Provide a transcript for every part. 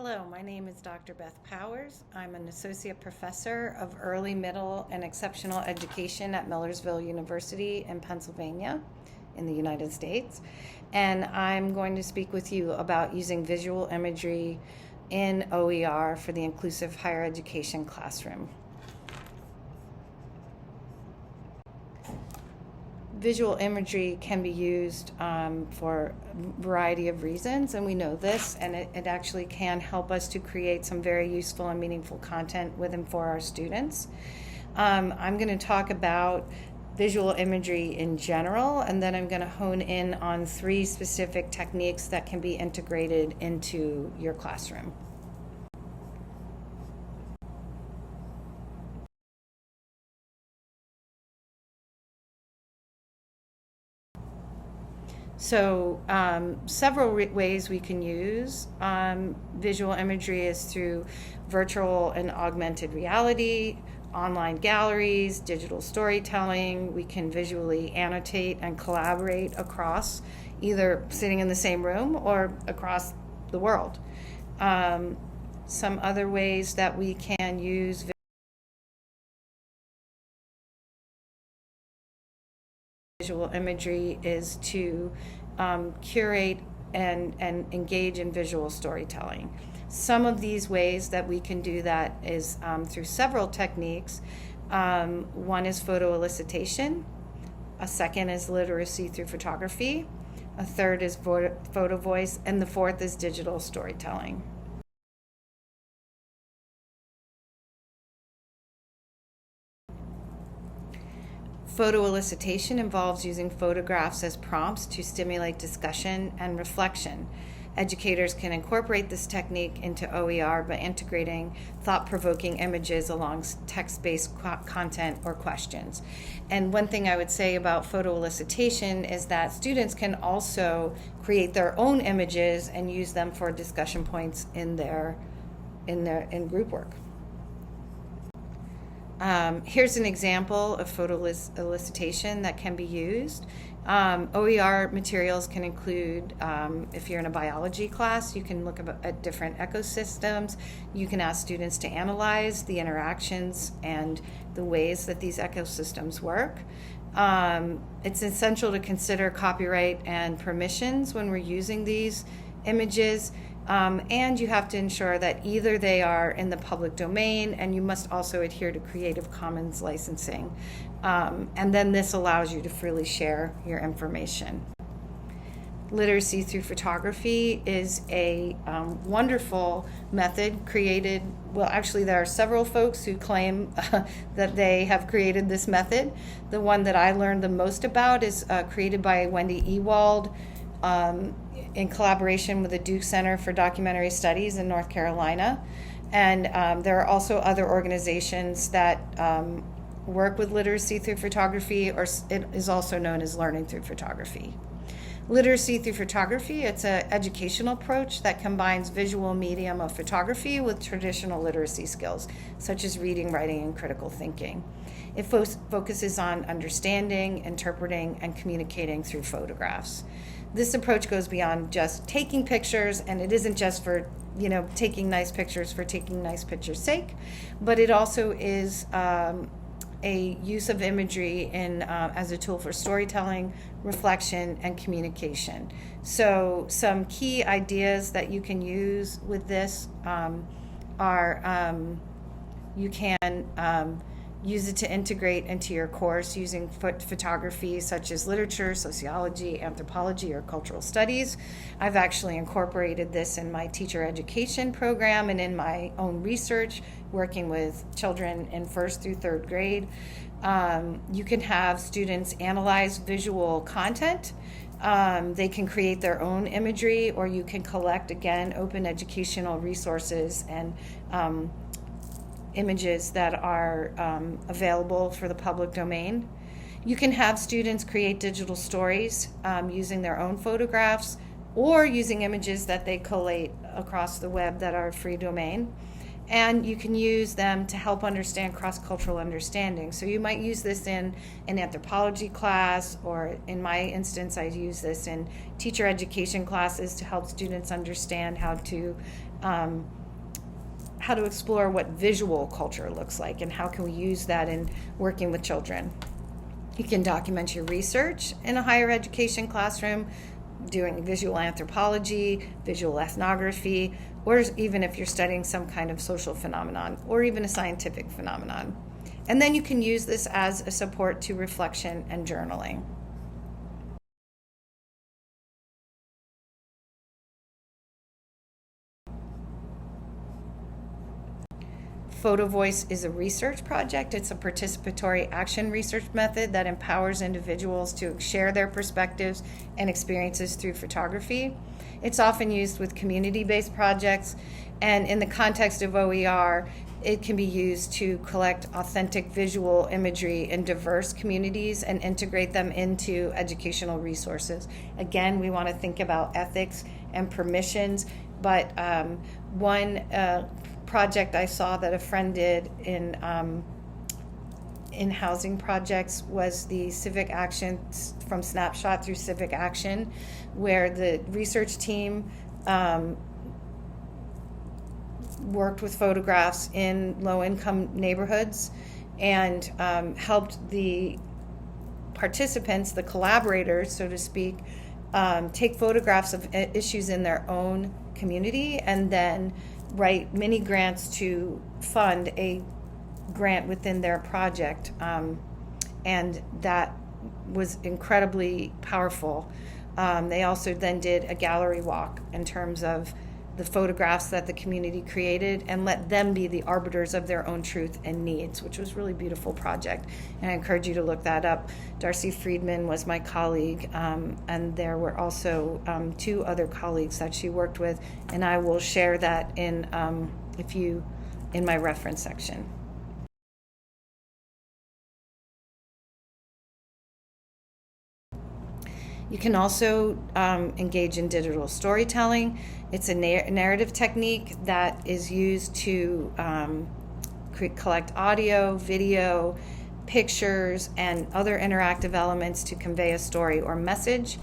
Hello, my name is Dr. Beth Powers. I'm an associate professor of early, middle, and exceptional education at Millersville University in Pennsylvania in the United States. And I'm going to speak with you about using visual imagery in OER for the inclusive higher education classroom. Visual imagery can be used for a variety of reasons, and we know this, and it actually can help us to create some very useful and meaningful content with and for our students. I'm going to talk about visual imagery in general, and then I'm going to hone in on 3 specific techniques that can be integrated into your classroom. So several ways we can use visual imagery is through virtual and augmented reality, online galleries, digital storytelling. We can visually annotate and collaborate across, either sitting in the same room or across the world. Some other ways that we can use visual imagery is to curate and engage in visual storytelling. Some of these ways that we can do that is through several techniques. One is photo elicitation, a second is literacy through photography, a third is PhotoVoice, and the fourth is digital storytelling. Photo elicitation involves using photographs as prompts to stimulate discussion and reflection. Educators can incorporate this technique into OER by integrating thought-provoking images along text-based content or questions. And one thing I would say about photo elicitation is that students can also create their own images and use them for discussion points in group work. Here's an example of photo elicitation that can be used. OER materials can include, if you're in a biology class, you can look at different ecosystems. You can ask students to analyze the interactions and the ways that these ecosystems work. It's essential to consider copyright and permissions when we're using these images. And you have to ensure that either they are in the public domain, and you must also adhere to Creative Commons licensing. And then this allows you to freely share your information. Literacy through photography is a wonderful method created. Well, actually, there are several folks who claim that they have created this method. The one that I learned the most about is created by Wendy Ewald, in collaboration with the Duke Center for Documentary Studies in North Carolina. And there are also other organizations that work with literacy through photography, or it is also known as learning through photography. Literacy through photography, it's an educational approach that combines visual medium of photography with traditional literacy skills, such as reading, writing, and critical thinking. It focuses on understanding, interpreting, and communicating through photographs. This approach goes beyond just taking pictures, and it isn't just for taking nice pictures for taking nice pictures' sake, but it also is a use of imagery as a tool for storytelling, reflection, and communication. So some key ideas that you can use with this are you can use it to integrate into your course using photography such as literature, sociology, anthropology, or cultural studies. I've actually incorporated this in my teacher education program and in my own research, working with children in 1st through 3rd grade. You can have students analyze visual content. They can create their own imagery, or you can collect, again, open educational resources and images that are available for the public domain. You can have students create digital stories using their own photographs or using images that they collate across the web that are free domain. And you can use them to help understand cross-cultural understanding. So you might use this in an anthropology class, or in my instance, I use this in teacher education classes to help students understand how to explore what visual culture looks like and how can we use that in working with children. You can document your research in a higher education classroom, doing visual anthropology, visual ethnography, or even if you're studying some kind of social phenomenon or even a scientific phenomenon. And then you can use this as a support to reflection and journaling. PhotoVoice is a research project. It's a participatory action research method that empowers individuals to share their perspectives and experiences through photography. It's often used with community-based projects, and in the context of OER, it can be used to collect authentic visual imagery in diverse communities and integrate them into educational resources. Again, we want to think about ethics and permissions, but one project I saw that a friend did in housing projects was the civic action from snapshot through civic action, where the research team worked with photographs in low-income neighborhoods and helped the participants, the collaborators, so to speak, take photographs of issues in their own community and then write mini grants to fund a grant within their project. And that was incredibly powerful. They also then did a gallery walk in terms of the photographs that the community created and let them be the arbiters of their own truth and needs, which was a really beautiful project. And I encourage you to look that up. Darcy Friedman was my colleague, and there were also 2 other colleagues that she worked with, and I will share that in my reference section. You can also engage in digital storytelling. It's a narrative technique that is used to collect audio, video, pictures, and other interactive elements to convey a story or message.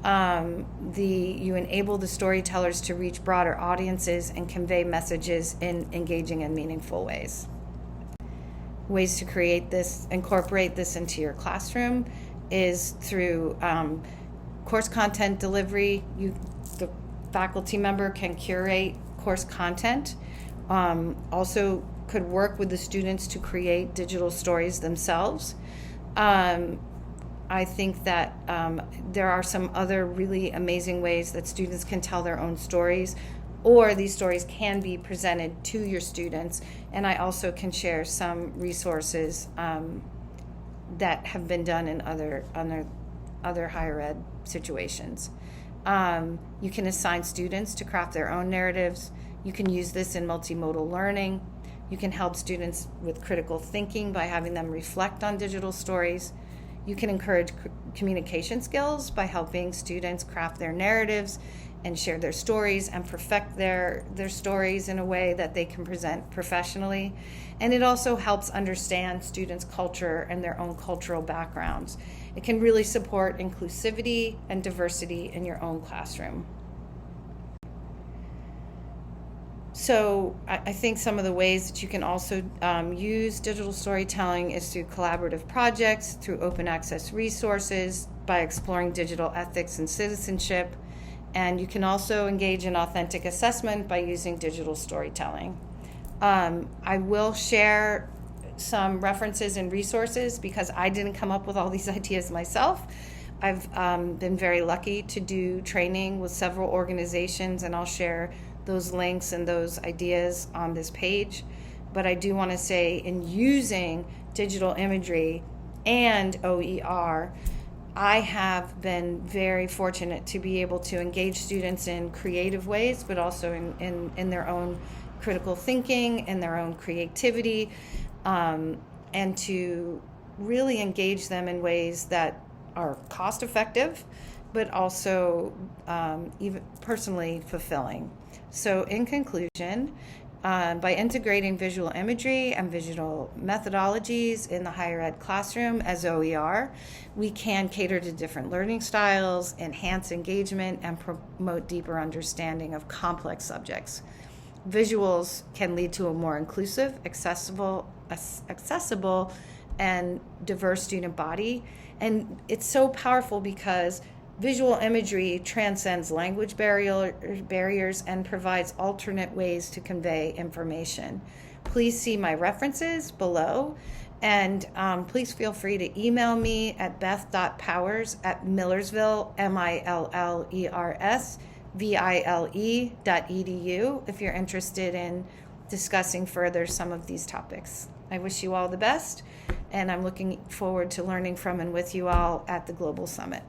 You enable the storytellers to reach broader audiences and convey messages in engaging and meaningful ways. Ways to incorporate this into your classroom is through course content delivery. The faculty member can curate course content. Also could work with the students to create digital stories themselves. I think that there are some other really amazing ways that students can tell their own stories, or these stories can be presented to your students. And I also can share some resources that have been done in other higher ed situations. You can assign students to craft their own narratives. You can use this in multimodal learning. You can help students with critical thinking by having them reflect on digital stories. You can encourage communication skills by helping students craft their narratives and share their stories and perfect their stories in a way that they can present professionally. And it also helps understand students' culture and their own cultural backgrounds. It can really support inclusivity and diversity in your own classroom. So I think some of the ways that you can also use digital storytelling is through collaborative projects, through open access resources, by exploring digital ethics and citizenship. And you can also engage in authentic assessment by using digital storytelling. I will share some references and resources because I didn't come up with all these ideas myself. I've been very lucky to do training with several organizations, and I'll share those links and those ideas on this page. But I do want to say, in using digital imagery and OER, I have been very fortunate to be able to engage students in creative ways, but also in their own critical thinking and their own creativity, and to really engage them in ways that are cost effective, but also even personally fulfilling. So in conclusion, By integrating visual imagery and visual methodologies in the higher ed classroom as OER, we can cater to different learning styles, enhance engagement, and promote deeper understanding of complex subjects. Visuals can lead to a more inclusive, accessible, and diverse student body. And it's so powerful because visual imagery transcends language barriers and provides alternate ways to convey information. Please see my references below, and please feel free to email me at beth.powers@millersville, MILLERSVILLE.edu if you're interested in discussing further some of these topics. I wish you all the best, and I'm looking forward to learning from and with you all at the Global Summit.